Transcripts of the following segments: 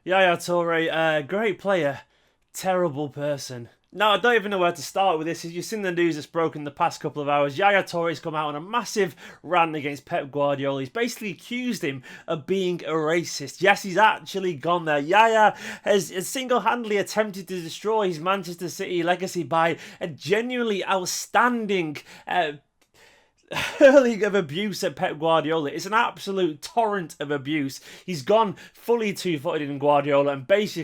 Yaya Toure, great player, terrible person. No, I don't even know where to start with this. As you've seen the news that's broken the past couple of hours, Yaya Toure's come out on a massive rant against Pep Guardiola. He's basically accused him of being a racist. Yes, he's actually gone there. Yaya has single-handedly attempted to destroy his Manchester City legacy by a genuinely outstanding hurling of abuse at Pep Guardiola. It's an absolute torrent of abuse. He's gone fully two-footed in Guardiola and he's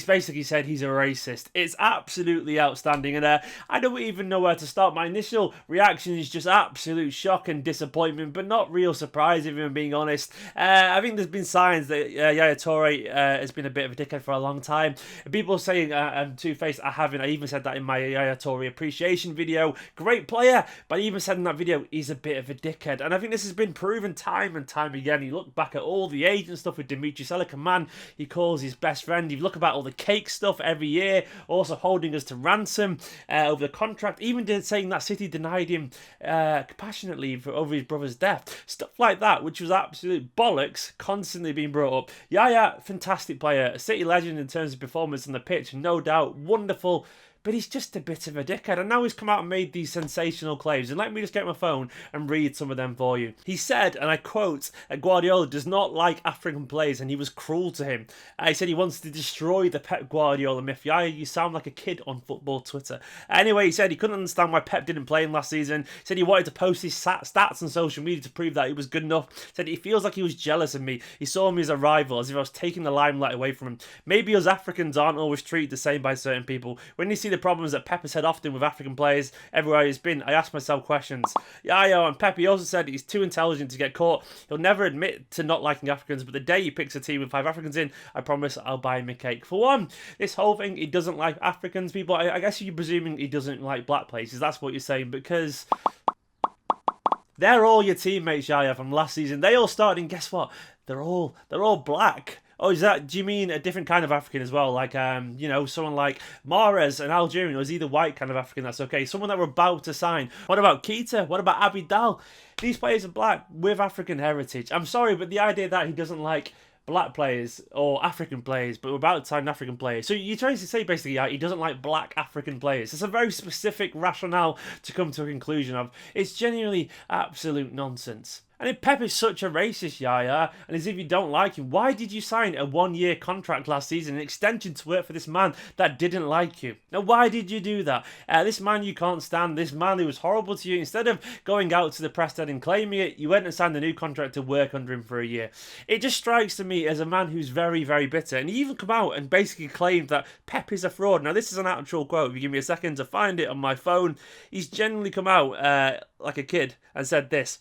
basically said he's a racist. It's absolutely outstanding, and I don't even know where to start. My initial reaction is just absolute shock and disappointment, but not real surprise if I'm being honest. I think there's been signs that Yaya Toure has been a bit of a dickhead for a long time. People saying I'm two-faced. I haven't. I even said that in my Yaya Toure appreciation video. Great player, but I even said in that video he's a bit of a dickhead. And I think this has been proven time and time again. You look back at all the agent stuff with Dimitri Seluk, a man he calls his best friend. You look about all the cake stuff every year, also holding us to ransom over the contract, even saying that City denied him compassionate leave over his brother's death. Stuff like that, which was absolute bollocks, constantly being brought up. Yaya, fantastic player, a City legend in terms of performance on the pitch, no doubt, wonderful. But he's just a bit of a dickhead. And now he's come out and made these sensational claims. And let me just get my phone and read some of them for you. He said, and I quote, Guardiola does not like African players and he was cruel to him. He said he wants to destroy the Pep Guardiola myth. Yeah, you sound like a kid on football Twitter. Anyway, he said he couldn't understand why Pep didn't play him last season. He said he wanted to post his stats on social media to prove that he was good enough. He said he feels like he was jealous of me. He saw me as a rival, as if I was taking the limelight away from him. Maybe us Africans aren't always treated the same by certain people. When you see the problems that Pep has had often with African players everywhere he's been, I ask myself questions. Yaya and Pep, he also said he's too intelligent to get caught. He'll never admit to not liking Africans, but the day he picks a team with 5 Africans in, I promise I'll buy him a cake. For one, this whole thing, he doesn't like Africans, people, I guess you're presuming he doesn't like black players. That's what you're saying, because they're all your teammates, Yaya, from last season. They all started, and guess what? They're all black. Oh, do you mean a different kind of African as well? Like, someone like Mahrez, an Algerian, or is he the white kind of African? That's okay. Someone that we're about to sign. What about Keita? What about Abidal? These players are black with African heritage. I'm sorry, but the idea that he doesn't like black players or African players, but we're about to sign African players. So you're trying to say basically he doesn't like black African players. It's a very specific rationale to come to a conclusion of. It's genuinely absolute nonsense. And if Pep is such a racist, Yaya, and as if you don't like him, why did you sign a 1-year contract last season, an extension to work for this man that didn't like you? Now, why did you do that? This man you can't stand, this man who was horrible to you, instead of going out to the press dead and claiming it, you went and signed a new contract to work under him for a year. It just strikes to me as a man who's very, very bitter. And he even come out and basically claimed that Pep is a fraud. Now, this is an actual quote. If you give me a second to find it on my phone, he's genuinely come out like a kid and said this.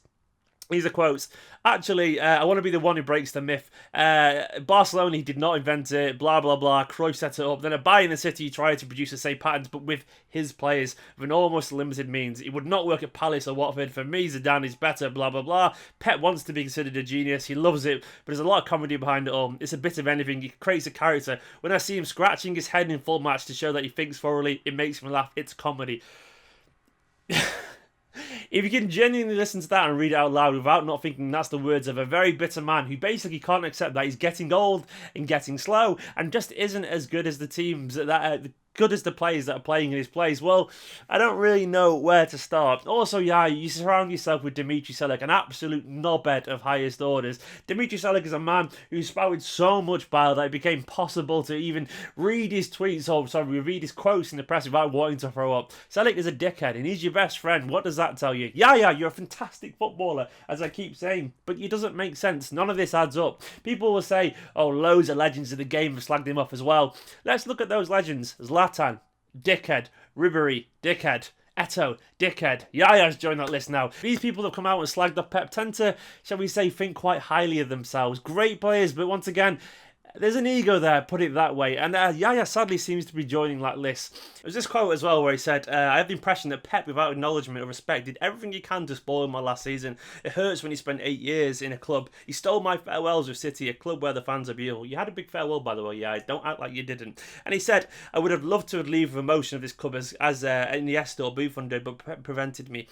These are quotes. Actually, I want to be the one who breaks the myth. Barcelona, he did not invent it, blah, blah, blah. Cruyff set it up. Then at Bayern City, he tried to produce the same patterns, but with his players, with an almost limited means. It would not work at Palace or Watford. For me, Zidane is better, blah, blah, blah. Pep wants to be considered a genius. He loves it, but there's a lot of comedy behind it all. It's a bit of anything. He creates a character. When I see him scratching his head in full match to show that he thinks thoroughly, it makes me laugh. It's comedy. If you can genuinely listen to that and read it out loud without not thinking that's the words of a very bitter man who basically can't accept that he's getting old and getting slow and just isn't as good as the teams that good as the players that are playing in his place, well, I don't really know where to start. Also, yeah, you surround yourself with Dimitri Seluk, an absolute knobhead of highest orders. Dimitri Seluk is a man who spouted so much bile that it became possible to even read his tweets, read his quotes in the press without wanting to throw up. Seluk is a dickhead and he's your best friend. What does that tell you? Yeah, you're a fantastic footballer, as I keep saying, but it doesn't make sense. None of this adds up. People will say, oh, loads of legends of the game have slagged him off as well. Let's look at those legends. Zlatan, dickhead. Ribery, dickhead. Eto'o, dickhead. Yaya's joined that list now. These people that have come out and slagged off Pep tend to, shall we say, think quite highly of themselves. Great players, but once again, there's an ego there, put it that way. And Yaya sadly seems to be joining that list. There's this quote as well where he said, I have the impression that Pep, without acknowledgement or respect, did everything he can to spoil my last season. It hurts when he spent 8 years in a club. He stole my farewells with City, a club where the fans are beautiful. You had a big farewell, by the way, yeah. Don't act like you didn't. And he said, I would have loved to leave the emotion of this club as Iniesta or Buffon did, but Pep prevented me.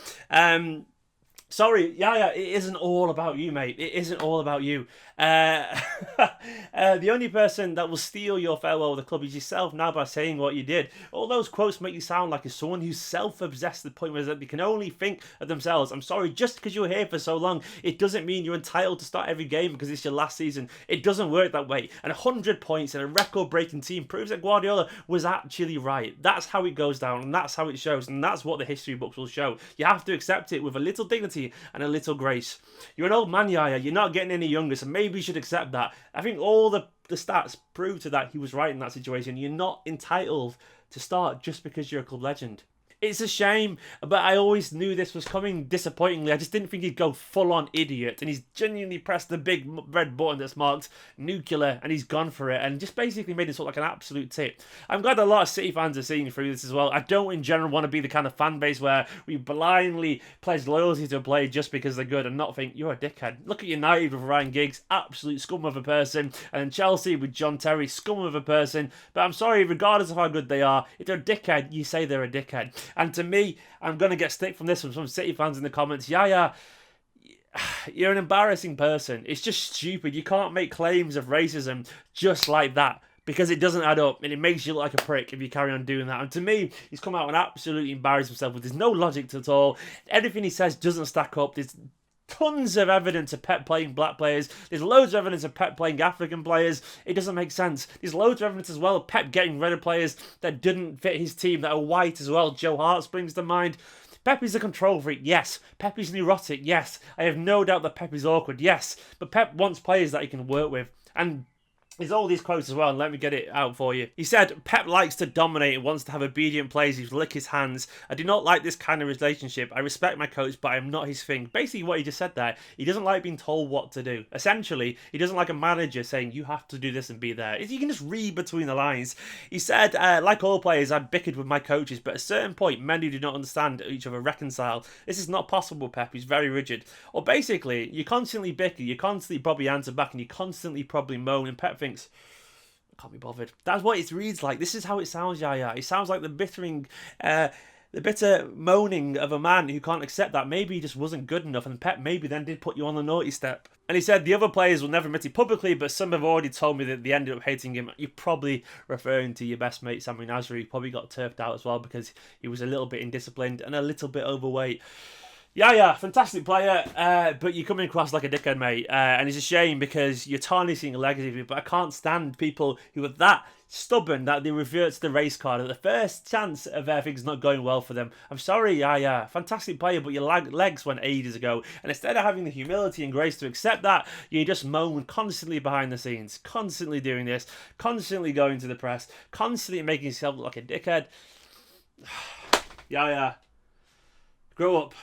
Sorry, Yaya, it isn't all about you, mate. It isn't all about you. The only person that will steal your farewell with the club is yourself now by saying what you did. All those quotes make you sound like someone who's self-obsessed to the point where they can only think of themselves. I'm sorry, just because you were here for so long, it doesn't mean you're entitled to start every game because it's your last season. It doesn't work that way. And 100 points and a record-breaking team proves that Guardiola was actually right. That's how it goes down, and that's how it shows, and that's what the history books will show. You have to accept it with a little dignity and a little grace. You're an old man, Yaya. You're not getting any younger, so maybe you should accept that. I think all the stats prove to that he was right in that situation. You're not entitled to start just because you're a club legend. It's a shame, but I always knew this was coming disappointingly. I just didn't think he'd go full-on idiot, and he's genuinely pressed the big red button that's marked nuclear, and he's gone for it, and just basically made this look like an absolute tit. I'm glad a lot of City fans are seeing through this as well. I don't, in general, want to be the kind of fan base where we blindly pledge loyalty to a player just because they're good and not think, you're a dickhead. Look at United with Ryan Giggs, absolute scum of a person, and then Chelsea with John Terry, scum of a person. But I'm sorry, regardless of how good they are, if they're a dickhead, you say they're a dickhead. And to me, I'm going to get stick from this from some City fans in the comments. Yaya, you're an embarrassing person. It's just stupid. You can't make claims of racism just like that because it doesn't add up and it makes you look like a prick if you carry on doing that. And to me, he's come out and absolutely embarrassed himself with there's no logic to it all. Everything he says doesn't stack up. There's tons of evidence of Pep playing black players. There's loads of evidence of Pep playing African players. It doesn't make sense. There's loads of evidence as well of Pep getting rid of players that didn't fit his team that are white as well. Joe Hart springs to mind. Pep is a control freak, yes. Pep is neurotic, yes. I have no doubt that Pep is awkward, yes. But Pep wants players that he can work with. And there's all these quotes as well, and let me get it out for you. He said, Pep likes to dominate and wants to have obedient players who lick his hands. I do not like this kind of relationship. I respect my coach, but I am not his thing. Basically what he just said there, he doesn't like being told what to do. Essentially, he doesn't like a manager saying, you have to do this and be there. You can just read between the lines. He said, like all players, I've bickered with my coaches, but at a certain point, men who do not understand each other reconcile. This is not possible, Pep. He's very rigid. Or basically, you constantly bicker, you constantly probably answer back, and you constantly probably moan, and Pep thinks, I can't be bothered. That's what it reads like. This is how it sounds, Yaya. It sounds like the bitter moaning of a man who can't accept that maybe he just wasn't good enough, and Pep maybe then did put you on the naughty step. And he said the other players will never admit it publicly, but some have already told me that they ended up hating him. You're probably referring to your best mate, Sammy Nasri, who probably got turfed out as well because he was a little bit indisciplined and a little bit overweight. Yeah, fantastic player, but you're coming across like a dickhead, mate. And it's a shame because you're tarnishing a legacy. But I can't stand people who are that stubborn that they revert to the race card at the first chance of things not going well for them. I'm sorry, yeah, fantastic player, but your legs went ages ago. And instead of having the humility and grace to accept that, you just moan constantly behind the scenes, constantly doing this, constantly going to the press, constantly making yourself look like a dickhead. Yeah, grow up.